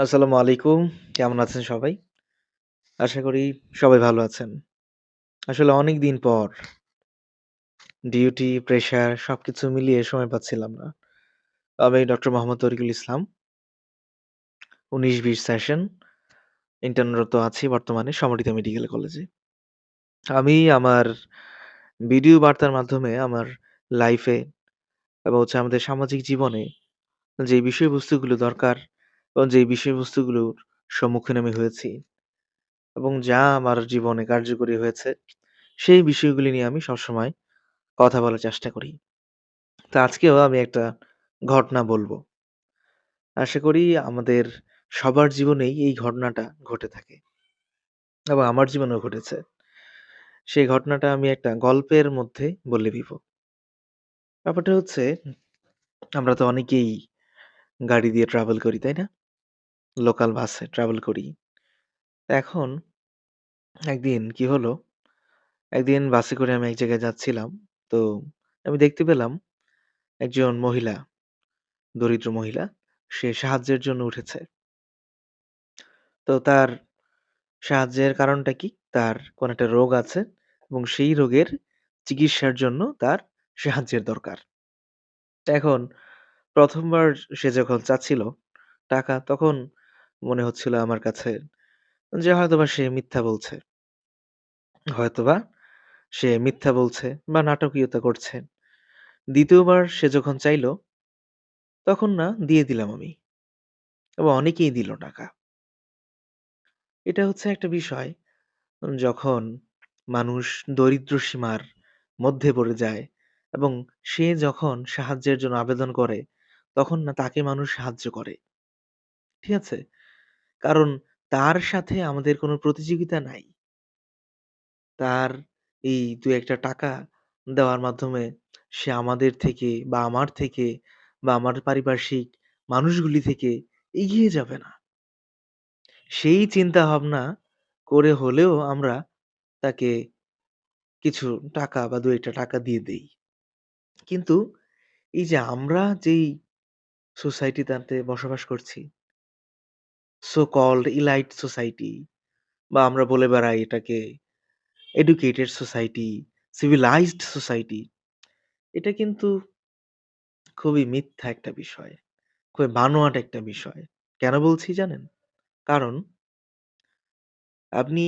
আসসালামু আলাইকুম। কেমন আছেন সবাই? আশা করি সবাই ভালো আছেন। আসলে অনেকদিন পর ডিউটি, প্রেশার সবকিছু মিলিয়ে সময় পাচ্ছিলাম না। আমি ডক্টর মোহাম্মদ তরিকুল ইসলাম। ১৯-২০ সেশন ইন্টার্নরত আছি বর্তমানে সমরিত মেডিকেল কলেজে। আমি আমার ভিডিও বার্তার মাধ্যমে আমার লাইফে এবং আমাদের সামাজিক জীবনে যে বিষয়বস্তুগুলো দরকার এবং যে বিষয়বস্তুগুলোর সম্মুখীন আমি হয়েছি এবং যা আমার জীবনে কার্যকরী হয়েছে, সেই বিষয়গুলি নিয়ে আমি সবসময় কথা বলার চেষ্টা করি। তো আজকেও আমি একটা ঘটনা বলব। আশা করি আমাদের সবার জীবনেই এই ঘটনাটা ঘটে থাকে এবং আমার জীবনেও ঘটেছে। সেই ঘটনাটা আমি একটা গল্পের মধ্যে বলে দিব। ব্যাপারটা হচ্ছে আমরা তো অনেকেই গাড়ি দিয়ে ট্রাভেল করি, তাই না? লোকাল বাসে ট্রাভেল করি। তো এখন একদিন কি হলো, একদিন বাসে করে আমি এক জায়গায় যাচ্ছিলাম। তো আমি দেখতে পেলাম একজন মহিলা, দরিদ্র মহিলা, সে সাহায্যের জন্য উঠেছে। তো তার সাহায্যের কারণটা কি? তার কোনো একটা রোগ আছে এবং সেই রোগের চিকিৎসার জন্য তার সাহায্যের দরকার। তো এখন ১ম বার সে যখন চাচ্ছিল টাকা, তখন মনে হচ্ছিল আমার কাছে যে হয়তোবা সে মিথ্যা বলছে। হয়তোবা সে মিথ্যা বলছে বা নাটকীয়তা করছে। ২য় বার সে যখন চাইল, তখন না দিয়ে দিলাম আমি এবং অনেকেই দিল টাকা। এটা হচ্ছে একটা বিষয় যখন মানুষ দরিদ্র সীমার মধ্যে পড়ে যায় এবং সে যখন সাহায্যের জন্য আবেদন করে, তখন না তাকে মানুষ সাহায্য করে। ঠিক আছে? কারণ তার সাথে আমাদের কোনো প্রতিযোগিতা নাই। তার এই ২-১ টা টাকা দেওয়ার মাধ্যমে সে আমাদের থেকে বা আমার থেকে বা আমার পারিপার্শ্বিক মানুষগুলি থেকে এগিয়ে যাবে না। সেই চিন্তাভাবনা করে হলেও আমরা তাকে কিছু টাকা বা ২-১ টা টাকা দিয়ে দেই। কিন্তু এই যে আমরা যেই সোসাইটিটাতে বসবাস করছি, সো কল্ড ইলাইট সোসাইটি বা আমরা বলে বেড়াই এটাকে এডুকেটেড সোসাইটি, সিভিলাইজড সোসাইটি। এটা কিন্তু খুবই মিথ্যা একটা বিষয়। খুবই বানোয়াট একটা বিষয়। কেন বলছি জানেন? কারণ আপনি